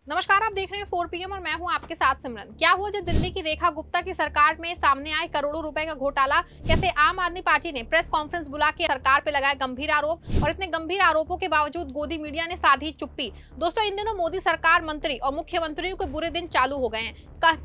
नमस्कार, आप देख रहे हैं 4 PM और मैं हूं आपके साथ सिमरन। क्या हुआ जब दिल्ली की रेखा गुप्ता की सरकार में सामने आए करोड़ों रुपए का घोटाला? कैसे आम आदमी पार्टी ने प्रेस कॉन्फ्रेंस बुला के सरकार पे लगाए गंभीर आरोप और इतने गंभीर आरोपों के बावजूद गोदी मीडिया ने साधी चुप्पी। दोस्तों, इन दिनों मोदी सरकार मंत्री और मुख्यमंत्रियों के बुरे दिन चालू हो गए हैं।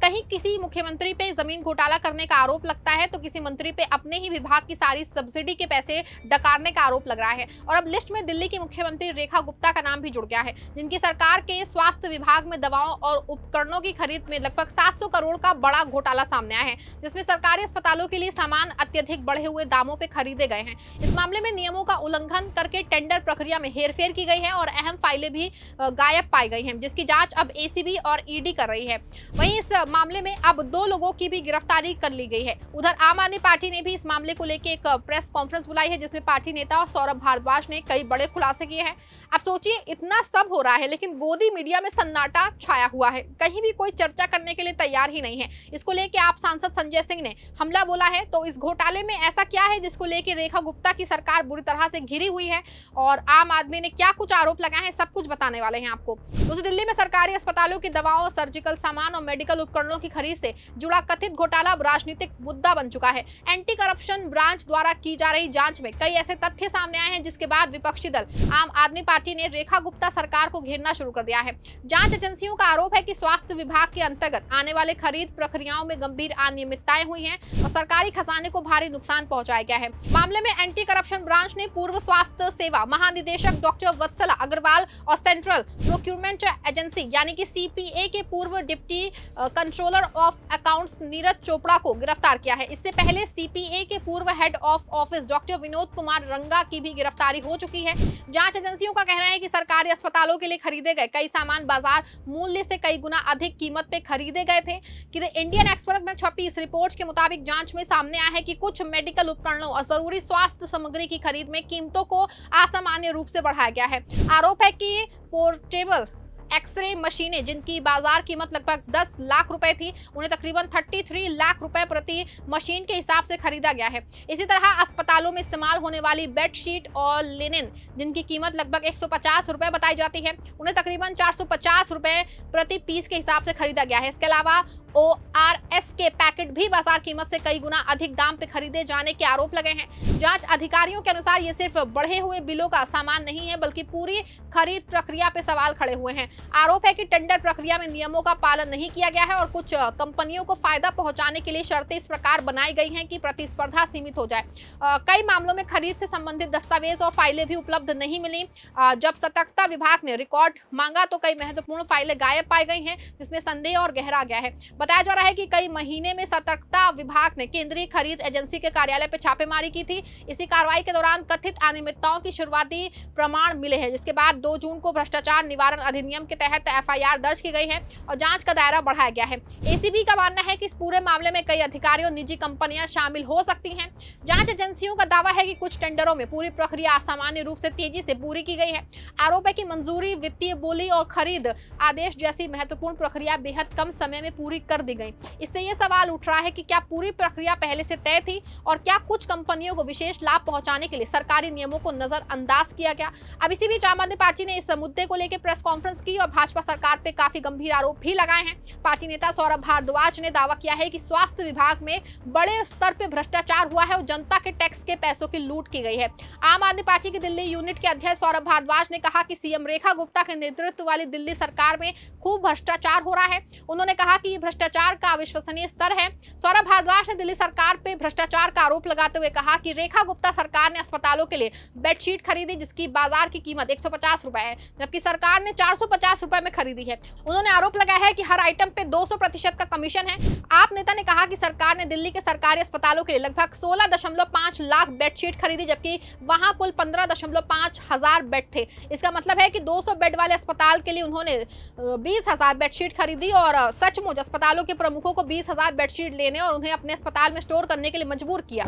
कहीं किसी मुख्यमंत्री पे जमीन घोटाला करने का आरोप लगता है तो किसी मंत्री पे अपने ही विभाग की सारी सब्सिडी के पैसे डकारने का आरोप लग रहा है। और अब लिस्ट में दिल्ली की मुख्यमंत्री रेखा गुप्ता का नाम भी जुड़ गया है, जिनकी सरकार के स्वास्थ्य विभाग में दवाओं और उपकरणों की खरीद में लगभग 700 करोड़ का बड़ा घोटाला सामने आया है, जिसमें सरकारी अस्पतालों के लिए सामान अत्यधिक बढ़े हुए दामों पर खरीदे गए हैं। इस मामले में नियमों का उल्लंघन करके टेंडर प्रक्रिया में हेरफेर की गई है और अहम फाइलें भी गायब पाई गई हैं, जिसकी जांच अब एसीबी और ईडी कर रही है। वहीं इस मामले में अब 2 लोगों की भी गिरफ्तारी कर ली गई है। उधर आम आदमी पार्टी ने भी इस मामले को लेकर एक प्रेस कॉन्फ्रेंस बुलाई है, जिसमें पार्टी नेता सौरभ भारद्वाज ने कई बड़े खुलासे किए हैं। अब सोचिए, इतना सब हो रहा है लेकिन गोदी मीडिया में सन्नाटा छाया हुआ है। कहीं भी कोई चर्चा करने के लिए तैयार ही नहीं है। इसको लेकर आप सांसद संजय सिंह ने हमला बोला है। तो इस घोटाले में ऐसा क्या है जिसको लेकर रेखा गुप्ता की सरकार बुरी तरह से घिरी हुई है और आम आदमी ने क्या कुछ आरोप लगाए हैं, सब कुछ बताने वाले हैं आपको। दोस्तों, दिल्ली में सरकारी अस्पतालों की दवाओं, सर्जिकल सामान और मेडिकल उपकरणों की खरीद से जुड़ा कथित घोटाला अब राजनीतिक मुद्दा बन चुका है। एंटी करप्शन ब्रांच द्वारा की जा रही जांच में कई ऐसे तथ्य सामने आए हैं, जिसके बाद विपक्षी दल आम आदमी पार्टी ने रेखा गुप्ता सरकार को घेरना शुरू कर दिया है। जांच एजेंसियों का आरोप है कि स्वास्थ्य विभाग के अंतर्गत आने वाले खरीद प्रक्रियाओं में गंभीर अनियमितताएं हुई हैं और सरकारी खजाने को भारी नुकसान पहुंचाया गया है। मामले में एंटी करप्शन ब्रांच ने पूर्व स्वास्थ्य सेवा महानिदेशक डॉक्टर वत्सला अग्रवाल और सेंट्रल प्रोक्यूरमेंट एजेंसी यानी कि सीपीए के पूर्व deputy controller of accounts Neeraj Chopra को गिरफ्तार किया है। इससे पहले सीपीए के पूर्व head of office doctor Vinod Kumar रंगा की भी गिरफ्तारी हो चुकी है। जांच एजेंसियों का कहना है कि सरकारी अस्पतालों के लिए खरीदे गए कई सामान बाजार मूल्य से कई गुना अधिक कीमत पे खरीदे गए थे। कि इंडियन एक्सप्रेस में छपी इस रिपोर्ट के मुताबिक जांच में सामने आया है कि कुछ मेडिकल उपकरणों और जरूरी स्वास्थ्य सामग्री की खरीद में कीमतों को असामान्य रूप से बढ़ाया गया है। आरोप है कि पोर्टेबल एक्सरे मशीनें, जिनकी बाजार कीमत लगभग 10 लाख रुपए थी, उन्हें तकरीबन 33 लाख रुपए प्रति मशीन के हिसाब से खरीदा गया है। इसी तरह अस्पतालों में इस्तेमाल होने वाली बेडशीट और लिनेन, जिनकी कीमत लगभग 150 रुपए बताई जाती है, उन्हें तकरीबन 450 रुपए प्रति पीस के हिसाब से खरीदा गया है। इसके अलावा ORS के पैकेट भी बाजार कीमत से कई गुना अधिक दाम पे खरीदे जाने के आरोप लगे हैं। जांच अधिकारियों के अनुसार ये सिर्फ बढ़े हुए बिलों का सामान नहीं है, बल्कि पूरी खरीद प्रक्रिया पे सवाल खड़े हुए हैं। आरोप है कि टेंडर प्रक्रिया में नियमों का पालन नहीं किया गया है और कुछ कंपनियों को फायदा पहुंचाने के लिए शर्तें इस प्रकार बनाई गई हैं कि प्रतिस्पर्धा सीमित हो जाए। कई मामलों में खरीद से संबंधित दस्तावेज और फाइलें भी उपलब्ध नहीं मिली। जब सतर्कता विभाग ने रिकॉर्ड मांगा तो कई महत्वपूर्ण फाइलें गायब पाई गई हैं, जिसमें संदेह और गहरा गया है। बताया जा रहा है कि कई महीने में सतर्कता विभाग ने केंद्रीय खरीद एजेंसी के कार्यालय पर छापेमारी की थी। इसी कार्रवाई के दौरान कथित अनियमितताओं की शुरुआती प्रमाण मिले हैं, जिसके बाद 2 जून को भ्रष्टाचार निवारण अधिनियम के तहत एफआईआर दर्ज की गई है और जांच का दायरा बढ़ाया गया है। एसीबी का मानना है कि इस पूरे मामले में कई अधिकारी और निजी कंपनियां शामिल हो सकती हैं। जांच एजेंसियों का दावा है कि कुछ टेंडरों में पूरी प्रक्रिया असामान्य रूप से तेजी से पूरी की गई है। आरोप है कि मंजूरी, वित्तीय बोली और खरीद आदेश जैसी महत्वपूर्ण प्रक्रिया बेहद कम समय में पूरी कर दी गई। इससे यह सवाल उठ रहा है कि क्या पूरी प्रक्रिया पहले से तय थी और क्या कुछ कंपनियों को विशेष लाभ पहुंचाने के लिए सरकारी नियमों को नजरअंदाज किया गया। अब इसी बीच आम आदमी पार्टी ने इस मुद्दे को लेकर प्रेस कॉन्फ्रेंस की और भाजपा सरकार पे काफी गंभीर आरोप भी लगाए हैं। पार्टी नेता सौरभ भारद्वाज ने दावा किया है कि स्वास्थ्य विभाग में बड़े स्तर पर भ्रष्टाचार हुआ है और जनता के टैक्स के पैसों की लूट की गई है। आम आदमी पार्टी की दिल्ली यूनिट के अध्यक्ष सौरभ भारद्वाज ने कहा कि सीएम रेखा गुप्ता के नेतृत्व वाली दिल्ली सरकार में खूब भ्रष्टाचार हो रहा है। उन्होंने कहा कि भ्रष्टाचार का अविश्वसनीय स्तर है। सौरभ भारद्वाज ने दिल्ली सरकार पे भ्रष्टाचार का आरोप लगाते हुए कहा कि रेखा गुप्ता सरकार ने अस्पतालों के लिए बेडशीट खरीदी, जिसकी बाजार की कीमत 150 रुपए है, जबकि सरकार ने 450 रुपए में खरीदी है। उन्होंने आरोप लगाया है कि हर आइटम पे 200% का कमीशन है। आप नेता ने कहा कि सरकार ने दिल्ली के सरकारी अस्पतालों के लिए लगभग 16.5 लाख बेडशीट खरीदी, जबकि वहां कुल 15.5 हजार बेड थे। इसका मतलब है कि 200 बेड वाले अस्पताल के लिए उन्होंने 20,000 बेडशीट खरीदी और सचमुच अस्पतालों के प्रमुखों को 20,000 बेडशीट लेने और उन्हें अपने अस्पताल में स्टोर करने के लिए मजबूर किया।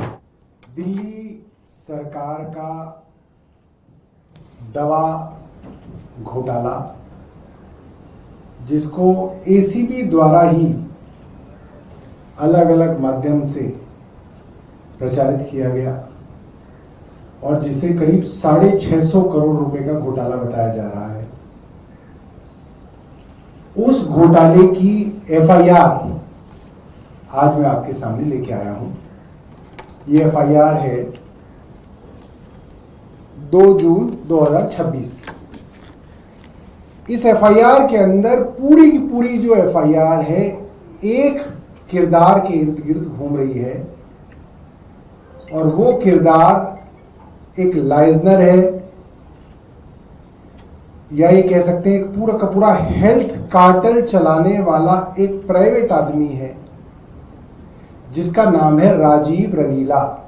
दिल्ली सरकार का दवा घोटाला, जिसको एसीबी द्वारा ही अलग अलग माध्यम से प्रचारित किया गया और जिसे करीब 650 करोड़ रुपए का घोटाला बताया जा रहा है। उस घोटाले की एफआईआर आज मैं आपके सामने लेके आया हूं। ये एफआईआर है 2 जून 2026 की। इस एफआईआर के अंदर पूरी की पूरी जो एफआईआर है एक किरदार के इर्द गिर्द घूम रही है और वो किरदार एक लाइजनर है, या ये कह सकते हैं एक पूरा का पूरा हेल्थ कार्टेल चलाने वाला एक प्राइवेट आदमी है जिसका नाम है राजीव रंगीला।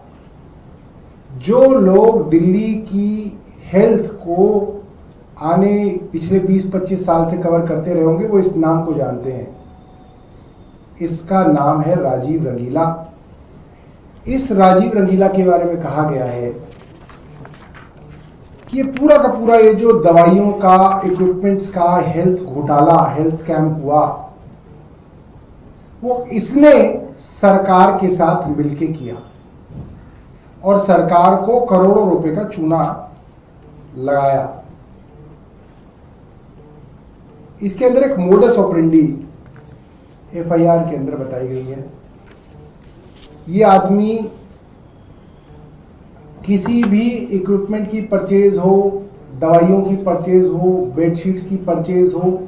जो लोग दिल्ली की हेल्थ को आने पिछले 20-25 साल से कवर करते रहे होंगे वो इस नाम को जानते हैं। इसका नाम है राजीव रंगीला। इस राजीव रंगीला के बारे में कहा गया है कि ये पूरा का पूरा ये जो दवाइयों का, इक्विपमेंट्स का हेल्थ घोटाला, हेल्थ स्कैम हुआ, वो इसने सरकार के साथ मिलके किया और सरकार को करोड़ों रुपए का चूना लगाया। इसके अंदर एक मोडस ऑपरेंडी एफआईआर के अंदर बताई गई है। ये आदमी किसी भी इक्विपमेंट की परचेज हो, दवाइयों की परचेज हो, बेडशीट्स की परचेज हो,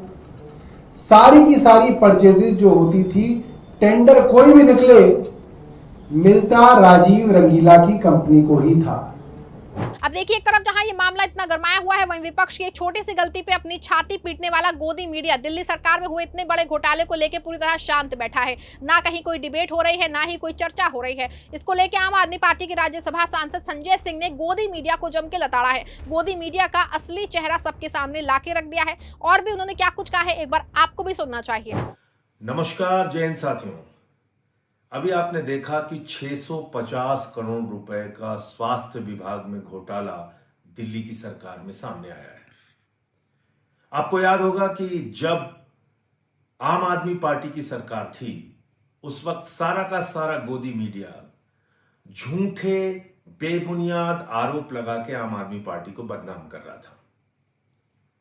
सारी की सारी परचेजेस जो होती थी, टेंडर कोई भी निकले, मिलता राजीव रंगीला की कंपनी को ही था। अब देखिए, एक तरफ जहां ये मामला इतना गरमाया हुआ है, वहीं विपक्ष की एक छोटी सी गलती पे अपनी छाती पीटने वाला गोदी मीडिया दिल्ली सरकार में हुए इतने बड़े घोटाले को लेकर पूरी तरह शांत बैठा है। ना कहीं कोई डिबेट हो रही है, ना ही कोई चर्चा हो रही है। इसको लेकर आम आदमी पार्टी के राज्यसभा सांसद संजय सिंह ने गोदी मीडिया को जम के लताड़ा है। गोदी मीडिया का असली चेहरा सबके सामने लाके रख दिया है और भी उन्होंने क्या कुछ कहा है, एक बार आपको भी सुनना चाहिए। नमस्कार जय हिंद साथियों। अभी आपने देखा कि 650 करोड़ रुपए का स्वास्थ्य विभाग में घोटाला दिल्ली की सरकार में सामने आया है। आपको याद होगा कि जब आम आदमी पार्टी की सरकार थी उस वक्त सारा का सारा गोदी मीडिया झूठे बेबुनियाद आरोप लगा के आम आदमी पार्टी को बदनाम कर रहा था।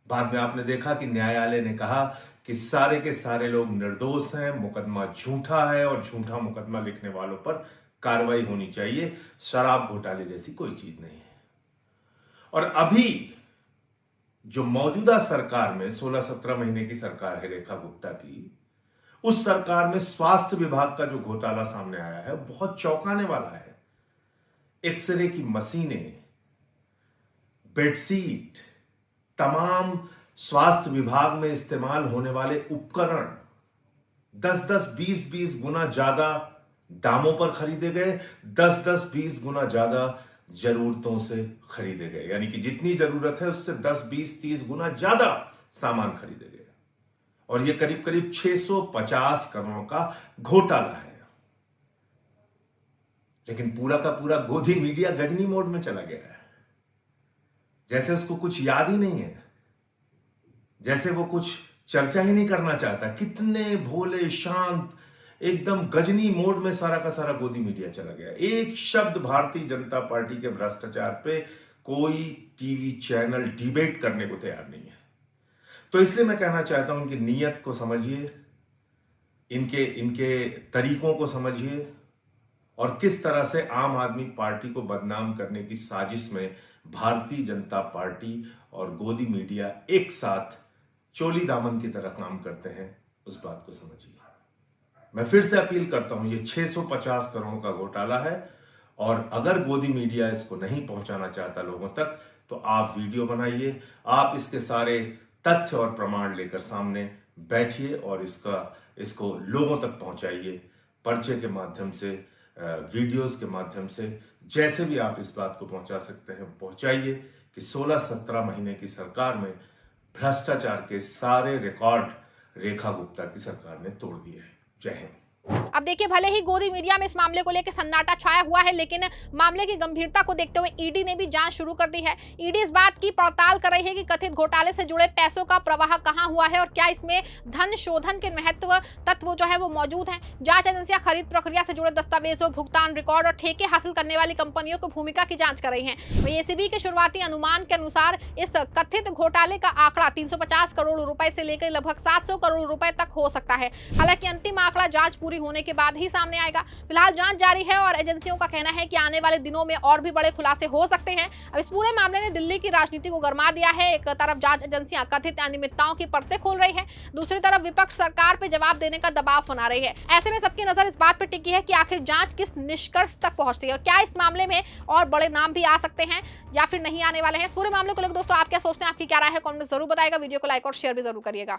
बाद में आपने देखा कि न्यायालय ने कहा कि सारे के सारे लोग निर्दोष हैं, मुकदमा झूठा है और झूठा मुकदमा लिखने वालों पर कार्रवाई होनी चाहिए। शराब घोटाले जैसी कोई चीज नहीं है। और अभी जो मौजूदा सरकार में 16-17 महीने की सरकार है रेखा गुप्ता की, उस सरकार में स्वास्थ्य विभाग का जो घोटाला सामने आया है बहुत चौंकाने वाला है। एक्सरे की मशीनें, बेडशीट, तमाम स्वास्थ्य विभाग में इस्तेमाल होने वाले उपकरण 10-10, 20-20 गुना ज्यादा दामों पर खरीदे गए, 10-10, 20 गुना ज्यादा जरूरतों से खरीदे गए। यानी कि जितनी जरूरत है उससे 10, 20, 30 गुना ज्यादा सामान खरीदे गए। और यह करीब करीब 650 करोड़ का घोटाला है। लेकिन पूरा का पूरा गोदी मीडिया गजनी मोड में चला गया है, जैसे उसको कुछ याद ही नहीं है, जैसे वो कुछ चर्चा ही नहीं करना चाहता। कितने भोले शांत एकदम गजनी मोड में सारा का सारा गोदी मीडिया चला गया। एक शब्द भारतीय जनता पार्टी के भ्रष्टाचार पे कोई टीवी चैनल डिबेट करने को तैयार नहीं है। तो इसलिए मैं कहना चाहता हूं, इनकी नीयत को समझिए, इनके तरीकों को समझिए और किस तरह से आम आदमी पार्टी को बदनाम करने की साजिश में भारतीय जनता पार्टी और गोदी मीडिया एक साथ चोली दामन की तरह काम करते हैं, उस बात को समझिए। मैं फिर से अपील करता हूं, ये 650 करोड़ का घोटाला है और अगर गोदी मीडिया इसको नहीं पहुंचाना चाहता लोगों तक तो आप वीडियो बनाइए, आप इसके सारे तथ्य और प्रमाण लेकर सामने बैठिए और इसको लोगों तक पहुंचाइए, पर्चे के माध्यम से, वीडियोस के माध्यम से, जैसे भी आप इस बात को पहुंचा सकते हैं पहुंचाइए कि 16-17 महीने की सरकार में भ्रष्टाचार के सारे रिकॉर्ड रेखा गुप्ता की सरकार ने तोड़ दिए हैं। जय हिंद। अब देखिए, भले ही गोदी मीडिया में इस मामले को लेकर सन्नाटा छाया हुआ है, लेकिन मामले की गंभीरता को देखते हुए ईडी ने भी जांच शुरू कर दी है। ईडी इस बात की पड़ताल कर रही है कि कथित घोटाले से जुड़े पैसों का प्रवाह कहां हुआ है और क्या इसमें धन शोधन के महत्व तत्व जो है वो मौजूद हैं। जांच एजेंसियां खरीद प्रक्रिया से जुड़े दस्तावेजों, भुगतान रिकॉर्ड और ठेके हासिल करने वाली कंपनियों की भूमिका की जांच कर रही है। वहीं एसीबी के शुरुआती अनुमान के अनुसार इस कथित घोटाले का आंकड़ा 350 करोड़ रुपए से लेकर लगभग 700 करोड़ रुपए तक हो सकता है। हालांकि अंतिम आंकड़ा जांच पूरी होने के बाद ही सामने आएगा। फिलहाल जांच जारी है और एजेंसियों का कहना है कि आने वाले दिनों में और भी बड़े खुलासे हो सकते हैं। अब इस पूरे मामले ने दिल्ली की राजनीति को गरमा दिया है। एक तरफ जांच एजेंसियां कथित अनियमितताओं की परतें खोल रही है, दूसरी तरफ विपक्ष सरकार पर जवाब देने का दबाव बना रही है। ऐसे में सबकी नजर इस बात पर टिकी है कि आखिर जांच किस निष्कर्ष तक पहुंचती है और क्या इस मामले में और बड़े नाम भी आ सकते हैं या फिर नहीं आने वाले हैं। इस पूरे मामले को लेकर दोस्तों आप क्या सोचते हैं, आपकी क्या राय है, कमेंट में जरूर बताइएगा। वीडियो को लाइक और शेयर भी जरूर करिएगा।